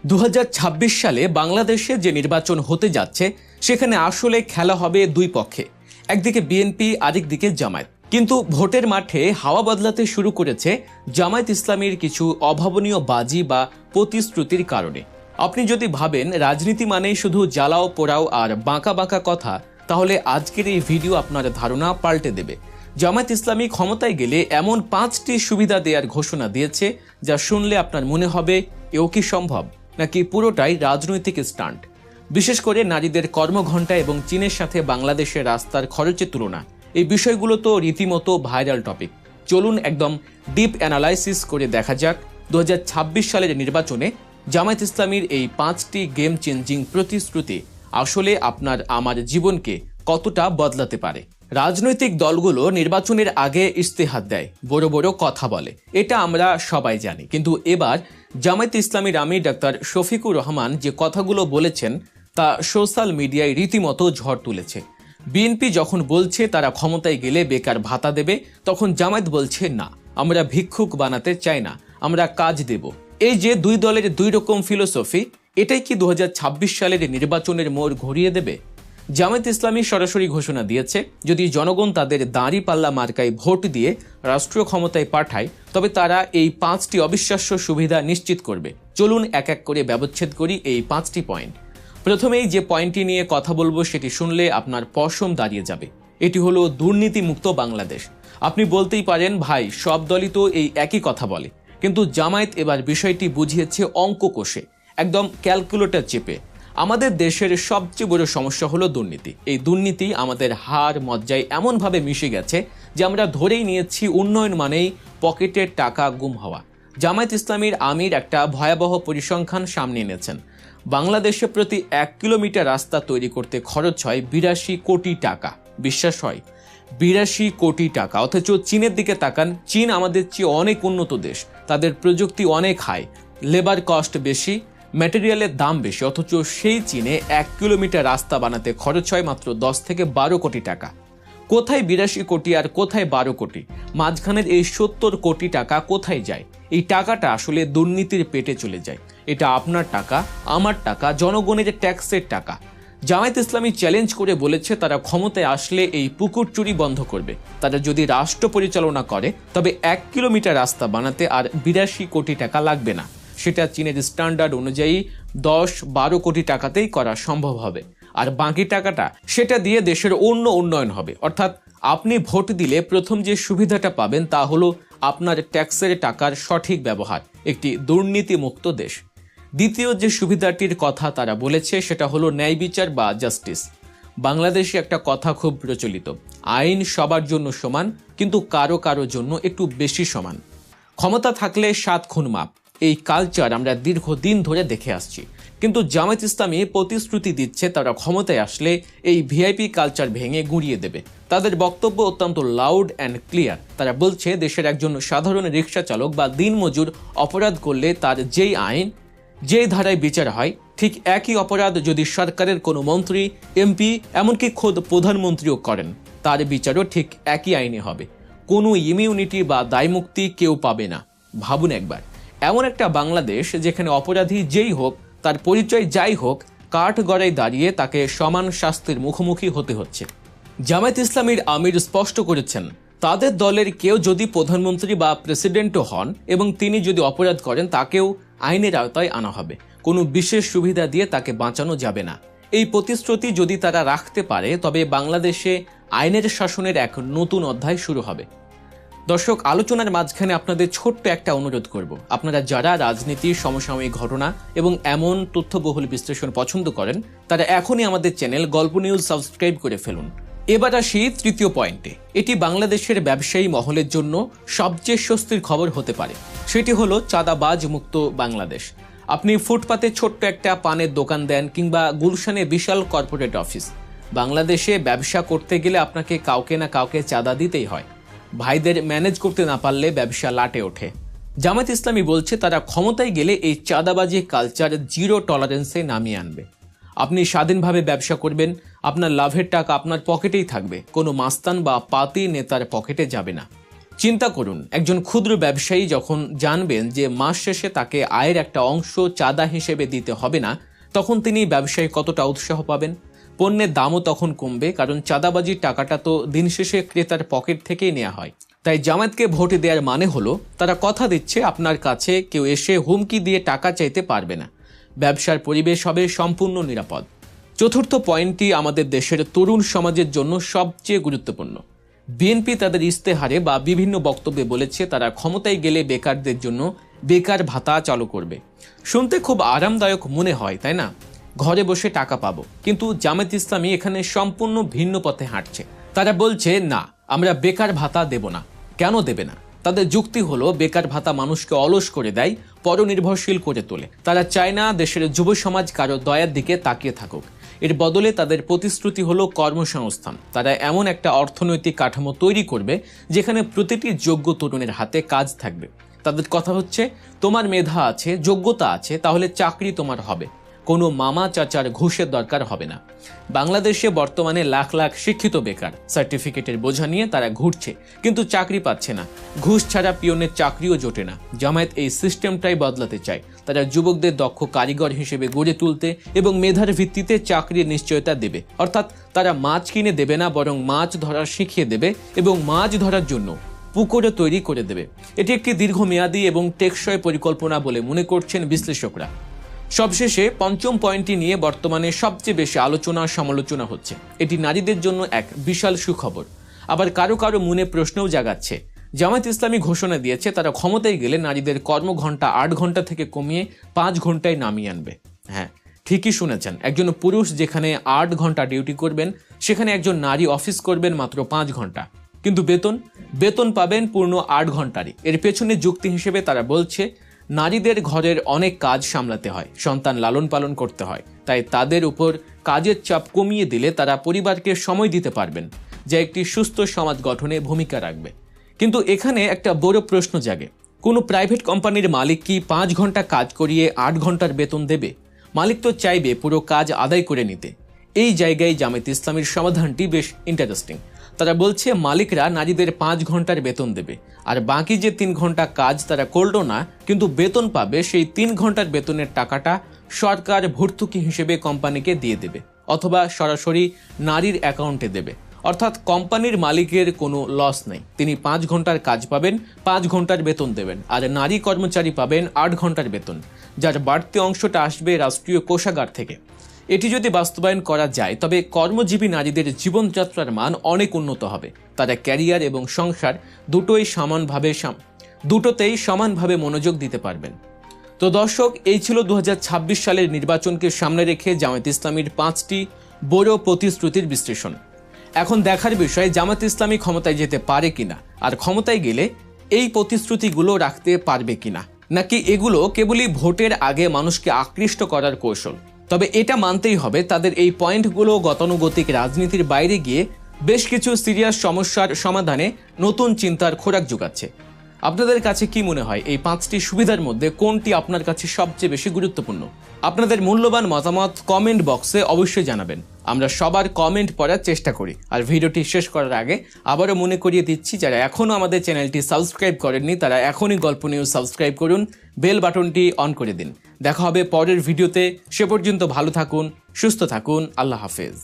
2026 সালে বাংলাদেশে যে নির্বাচন হতে যাচ্ছে সেখানে আসলে খেলা হবে দুই পক্ষে, একদিকে বিএনপি আরেকদিকে জামায়াত। কিন্তু ভোটের মাঠে হাওয়া বদলাতে শুরু করেছে জামায়াত ইসলামীর কিছু অভাবনীয় বাজি বা প্রতিশ্রুতির কারণে। আপনি যদি ভাবেন রাজনীতি মানেই শুধু জ্বালাও পোড়াও আর বাঁকা বাঁকা কথা, তাহলে আজকের এই ভিডিও আপনার ধারণা পাল্টে দেবে। জামায়াত ইসলামী ক্ষমতায় গেলে এমন 5টি সুবিধা দেওয়ার ঘোষণা দিয়েছে যা শুনলে আপনার মনে হবে এও কি সম্ভব, নাকি পুরোটাই রাজনৈতিক স্টান্ট। বিশেষ করে নারীদের কর্মঘণ্টা এবং চীনের সাথে বাংলাদেশের রাস্তার খরচের তুলনা, এই বিষয়গুলো তো রীতিমতো ভাইরাল টপিক। চলুন একদম ডিপ অ্যানালাইসিস করে দেখা যাক 2026 সালের নির্বাচনে জামায়াত ইসলামীর এই 5টি গেম চেঞ্জিং প্রতিশ্রুতি আসলে আপনার আমার জীবনকে কতটা বদলাতে পারে। রাজনৈতিক দলগুলো নির্বাচনের আগে ইস্তেহার দেয়, বড় বড় কথা বলে, এটা আমরা সবাই জানি। কিন্তু এবার জামায়াত ইসলামীর আমির ডাক্তার শফিকুর রহমান যে কথাগুলো বলেছেন তা সোশ্যাল মিডিয়ায় রীতিমতো ঝড় তুলেছে। বিএনপি যখন বলছে তারা ক্ষমতায় গেলে বেকার ভাতা দেবে, তখন জামায়াত বলছে না, আমরা ভিক্ষুক বানাতে চাই না, আমরা কাজ দেব। এই যে দুই দলের দুই রকম ফিলোসফি, এটাই কি 2026 সালের নির্বাচনের মোড় ঘুরিয়ে দেবে? জামায়াত ইসলামী সরাসরি ঘোষণা দিয়েছে, যদি জনগণ তাদের দাঁড়িপাল্লা মার্কায় ভোট দিয়ে রাষ্ট্রীয় ক্ষমতায় পাঠায়, তবে তারা এই 5টি অবিশ্বাস্য সুবিধা নিশ্চিত করবে। চলুন এক এক করে ব্যবচ্ছেদ করি এই 5টি পয়েন্ট। প্রথমেই যে পয়েন্টটি নিয়ে কথা বলবো সেটি শুনলে আপনার পশম দাঁড়িয়ে যাবে। এটি হলো দুর্নীতিমুক্ত বাংলাদেশ। আপনি বলতেই পারেন, ভাই সব দলই তো এই একই কথা বলে, কিন্তু জামায়াত এবার বিষয়টি বুঝিয়েছে অঙ্ক কষে, একদম ক্যালকুলেটর চেপে। আমাদের দেশের সবচেয়ে বড় সমস্যা হলো দুর্নীতি। এই দুর্নীতি আমাদের হাড় মজ্জায় এমনভাবে মিশে গেছে যে আমরা ধরেই নিয়েছি উন্নয়ন মানেই পকেটের টাকা গুম হওয়া। জামায়াত ইসলামীর আমির একটা ভয়াবহ পরিসংখ্যান সামনে এনেছেন। বাংলাদেশে প্রতি 1 কিলোমিটার রাস্তা তৈরি করতে খরচ হয় 82 কোটি টাকা। বিশ্বাস হয়? 82 কোটি টাকা। অথচ চীনের দিকে তাকান, চীন আমাদের চেয়ে অনেক উন্নত দেশ, তাদের প্রযুক্তি অনেক হাই, লেবার কস্ট বেশি, ম্যাটেরিয়ালের দাম বেশি, অথচ সেই চীনে 1 কিলোমিটার রাস্তা বানাতে খরচ হয় মাত্র 10 থেকে 12 কোটি টাকা। কোথায় 82 কোটি আর কোথায় 12 কোটি? মাঝখানের এই 70 কোটি টাকা কোথায় যায়? এই টাকাটা আসলে দুর্নীতির পেটে চলে যায়। এটা আপনার টাকা, আমার টাকা, জনগণের ট্যাক্সের টাকা। জামায়াত ইসলামী চ্যালেঞ্জ করে বলেছে তারা ক্ষমতায় আসলে এই পুকুর চুরি বন্ধ করবে। তারা যদি রাষ্ট্র পরিচালনা করে তবে 1 কিলোমিটার রাস্তা বানাতে আর 82 কোটি টাকা লাগবে না। সেটা চীনের স্ট্যান্ডার্ড অনুযায়ী 10-12 কোটি টাকাতেই করা সম্ভব হবে। আর বাকি টাকাটা সেটা দিয়ে দেশের অন্য উন্নয়ন হবে। অর্থাৎ আপনি ভোট দিলে প্রথম যে সুবিধাটা পাবেন তা হলো আপনার ট্যাক্সের টাকার সঠিক ব্যবহার, একটি দুর্নীতিমুক্ত দেশ। দ্বিতীয় যে সুবিধাটির কথা তারা বলেছে সেটা হলো ন্যায় বিচার বা জাস্টিস। বাংলাদেশে একটা কথা খুব প্রচলিত, আইন সবার জন্য সমান, কিন্তু কারো কারো জন্য একটু বেশি সমান। ক্ষমতা থাকলে 7 খুন মাপ, এই কালচার আমরা দীর্ঘদিন ধরে দেখে আসছি। কিন্তু জামায়াত ইসলামী প্রতিশ্রুতি দিচ্ছে তারা ক্ষমতায় আসলে এই ভিআইপি কালচার ভেঙে গুঁড়িয়ে দেবে। তাদের বক্তব্য অত্যন্ত লাউড অ্যান্ড ক্লিয়ার। তারা বলছে দেশের একজন সাধারণ রিক্সা চালক বা দিনমজুর অপরাধ করলে তার যেই আইন, যেই ধারায় বিচার হয়, ঠিক একই অপরাধ যদি সরকারের কোনো মন্ত্রী, এমপি, এমনকি খোদ প্রধানমন্ত্রীও করেন, তার বিচারও ঠিক একই আইনে হবে। কোনো ইমিউনিটি বা দায়মুক্তি কেউ পাবে না। ভাবুন একবার, এমন একটা বাংলাদেশ যেখানে অপরাধী যেই হোক, তার পরিচয় যাই হোক, কাঠ গড়ায় দাঁড়িয়ে তাকে সমান শাস্তির মুখোমুখি হতে হচ্ছে। জামায়াত ইসলামীর আমির স্পষ্ট করেছেন, তাদের দলের কেউ যদি প্রধানমন্ত্রী বা প্রেসিডেন্টও হন এবং তিনি যদি অপরাধ করেন, তাকেও আইনের আওতায় আনা হবে। কোনো বিশেষ সুবিধা দিয়ে তাকে বাঁচানো যাবে না। এই প্রতিশ্রুতি যদি তারা রাখতে পারে তবে বাংলাদেশে আইনের শাসনের এক নতুন অধ্যায় শুরু হবে। দর্শক, আলোচনার মাঝখানে আপনাদের ছোট্ট একটা অনুরোধ করব, আপনারা যারা রাজনীতি, সমসাময়িক ঘটনা এবং এমন তথ্যবহুল বিশ্লেষণ পছন্দ করেন, তারা এখনই আমাদের চ্যানেল গল্প নিউজ সাবস্ক্রাইব করে ফেলুন। এবার আসি তৃতীয় পয়েন্টে। এটি বাংলাদেশের ব্যবসায়ী মহলের জন্য সবচেয়ে স্বস্তির খবর হতে পারে। সেটি হলো চাঁদাবাজ মুক্ত বাংলাদেশ। আপনি ফুটপাতে ছোট্ট একটা পানের দোকান দেন কিংবা গুলশানে বিশাল কর্পোরেট অফিস, বাংলাদেশে ব্যবসা করতে গেলে আপনাকে কাউকে না কাউকে চাঁদা দিতেই হয়। ভাইদের ম্যানেজ করতে না পারলে ব্যবসা লাটে ওঠে। জামায়াত ইসলামী বলছে তারা ক্ষমতায় গেলে এই চাঁদাবাজি কালচার 0 টলারেন্সে নামিয়ে আনবে। আপনি স্বাধীনভাবে ব্যবসা করবেন, আপনার লাভের টাকা আপনার পকেটেই থাকবে, কোনো মাস্তান বা পাতি নেতার পকেটে যাবে না। চিন্তা করুন, একজন ক্ষুদ্র ব্যবসায়ী যখন জানবেন যে মাস শেষে তাকে আয়ের একটা অংশ চাঁদা হিসেবে দিতে হবে না, তখন তিনি ব্যবসায়ী কতটা উৎসাহ পাবেন। পণ্যের দামও তখন কমবে, কারণ চাঁদাবাজির টাকাটা তো দিন শেষে ক্রেতার পকেট থেকেই নেওয়া হয়। তাই জামায়াতকে ভোট দেওয়ার মানে হলো তারা কথা দিচ্ছে আপনার কাছে কেউ এসে হুমকি দিয়ে টাকা চাইতে পারবে না, ব্যবসার পরিবেশ হবে সম্পূর্ণ নিরাপদ। চতুর্থ পয়েন্টটি আমাদের দেশের তরুণ সমাজের জন্য সবচেয়ে গুরুত্বপূর্ণ। বিএনপি তাদের ইস্তেহারে বা বিভিন্ন বক্তব্যে বলেছে তারা ক্ষমতায় গেলে বেকারদের জন্য বেকার ভাতা চালু করবে। শুনতে খুব আরামদায়ক মনে হয়, তাই না? ঘরে বসে টাকা পাবো। কিন্তু জামায়াত ইসলামী এখানে সম্পূর্ণ ভিন্ন পথে হাঁটছে। তারা বলছে না, আমরা বেকার ভাতা দেব না। কেন দেবে না? তাদের যুক্তি হলো বেকার ভাতা মানুষকে অলস করে দেয়, পরনির্ভরশীল করে তোলে। তারা চায় না দেশের যুব সমাজ কারো দয়ার দিকে তাকিয়ে থাকুক। এর বদলে তাদের প্রতিশ্রুতি হলো কর্মসংস্থান। তারা এমন একটা অর্থনৈতিক কাঠামো তৈরি করবে যেখানে প্রতিটি যোগ্য তরুণের হাতে কাজ থাকবে। তাদের কথা হচ্ছে, তোমার মেধা আছে, যোগ্যতা আছে, তাহলে চাকরি তোমার হবে। কোনো মামা চাচার ঘুষের দরকার হবে না। বাংলাদেশে বর্তমানে লাখ লাখ শিক্ষিত বেকার, সার্টিফিকেটের বোঝা নিয়ে তারা ঘুরছে, কিন্তু চাকরি পাচ্ছে না। ঘুষ ছাড়া পিয়নের চাকরিও জোটে না। জামায়াত এই সিস্টেমটাই বদলাতে চায়। তারা যুবকদের দক্ষ কারিগর হিসেবে গড়ে তুলতে এবং মেধার ভিত্তিতে চাকরির নিশ্চয়তা দেবে। অর্থাৎ তারা মাছ কিনে দেবে না, বরং মাছ ধরা শিখিয়ে দেবে এবং মাছ ধরার জন্য পুকুরও তৈরি করে দেবে। এটি একটি দীর্ঘমেয়াদী এবং টেকসই পরিকল্পনা বলে মনে করছেন বিশ্লেষকরা। সবশেষে পঞ্চম পয়েন্টটি নিয়ে বর্তমানে সবচেয়ে বেশি আলোচনা সমালোচনা হচ্ছে। এটি নারীদের জন্য এক বিশাল সুখবর। আবার কারো কারো মনে প্রশ্নও জাগাচ্ছে। জামায়াত ইসলামী ঘোষণা দিয়েছে তারা ক্ষমতায় গেলে নারীদের কর্মঘণ্টা 8 ঘন্টা থেকে কমিয়ে 5 ঘন্টায় নামিয়ে আনবে। হ্যাঁ, ঠিকই শুনেছেন। একজন পুরুষ যেখানে 8 ঘন্টা ডিউটি করবেন, সেখানে একজন নারী অফিস করবেন মাত্র 5 ঘন্টা। কিন্তু বেতন পাবেন পূর্ণ 8 ঘন্টারই। এর পেছনে যুক্তি হিসেবে তারা বলছে নারীদের ঘরের অনেক কাজ সামলাতে হয়, সন্তান লালন পালন করতে হয়। তাই তাদের উপর কাজের চাপ কমিয়ে দিলে তারা পরিবারকে সময় দিতে পারবেন, যা একটি সুস্থ সমাজ গঠনে ভূমিকা রাখবে। কিন্তু এখানে একটা বড় প্রশ্ন জাগে, কোনো প্রাইভেট কোম্পানির মালিক কি 5 ঘন্টা কাজ করিয়ে 8 ঘন্টার বেতন দেবে? মালিক তো চাইবে পুরো কাজ আদায় করে নিতে। এই জায়গায় জামায়াত ইসলামীর সমাধানটি বেশ ইন্টারেস্টিং। তারা বলছে মালিকরা নারীদের 5 ঘন্টার বেতন দেবে, আর বাকি যে 3 ঘন্টা কাজ তারা করলো না কিন্তু বেতন পাবে, সেই 3 ঘন্টার বেতনের টাকাটা সরকার ভর্তুকি হিসেবে কোম্পানিকে দিয়ে দেবে, অথবা সরাসরি নারীর অ্যাকাউন্টে দেবে। অর্থাৎ কোম্পানির মালিকের কোনো লস নেই। তিনি 5 ঘন্টার কাজ পাবেন, 5 ঘন্টার বেতন দেবেন, আর নারী কর্মচারী পাবেন 8 ঘন্টার বেতন, যার বাড়তি অংশটা আসবে রাষ্ট্রীয় কোষাগার থেকে। এটি যদি বাস্তবায়ন করা যায় তবে কর্মজীবী নারীদের জীবনযাত্রার মান অনেক উন্নত হবে। তারা ক্যারিয়ার এবং সংসার দুটোতেই সমানভাবে মনোযোগ দিতে পারবেন। তো দর্শক, এই ছিল 2026 সালের নির্বাচনকে সামনে রেখে জামায়াত ইসলামীর 5টি বড় প্রতিশ্রুতির বিশ্লেষণ। এখন দেখার বিষয় জামায়াত ইসলামী ক্ষমতায় যেতে পারে কিনা, আর ক্ষমতায় গেলে এই প্রতিশ্রুতিগুলো রাখতে পারবে কিনা, নাকি এগুলো কেবলই ভোটের আগে মানুষকে আকৃষ্ট করার কৌশল। তবে এটা মানতেই হবে তাদের এই পয়েন্টগুলো গতানুগতিক রাজনীতির বাইরে গিয়ে বেশ কিছু সিরিয়াস সমস্যার সমাধানে নতুন চিন্তার খোরাক যোগাচ্ছে। আপনাদের কাছে কি মনে হয় এই 5টি সুবিধার মধ্যে কোনটি আপনার কাছে সবচেয়ে বেশি গুরুত্বপূর্ণ? আপনাদের মূল্যবান মতামত কমেন্ট বক্সে অবশ্যই জানাবেন। আমরা সবার কমেন্ট পড়ার চেষ্টা করি। আর ভিডিওটি শেষ করার আগে আবারও মনে করিয়ে দিচ্ছি, যারা এখনও আমাদের চ্যানেলটি সাবস্ক্রাইব করেননি তারা এখনই গল্প নিউজ সাবস্ক্রাইব করুন, বেল বাটনটি অন করে দিন। দেখা হবে পরের ভিডিওতে। সে পর্যন্ত ভালো থাকুন, সুস্থ থাকুন। আল্লাহ হাফেজ।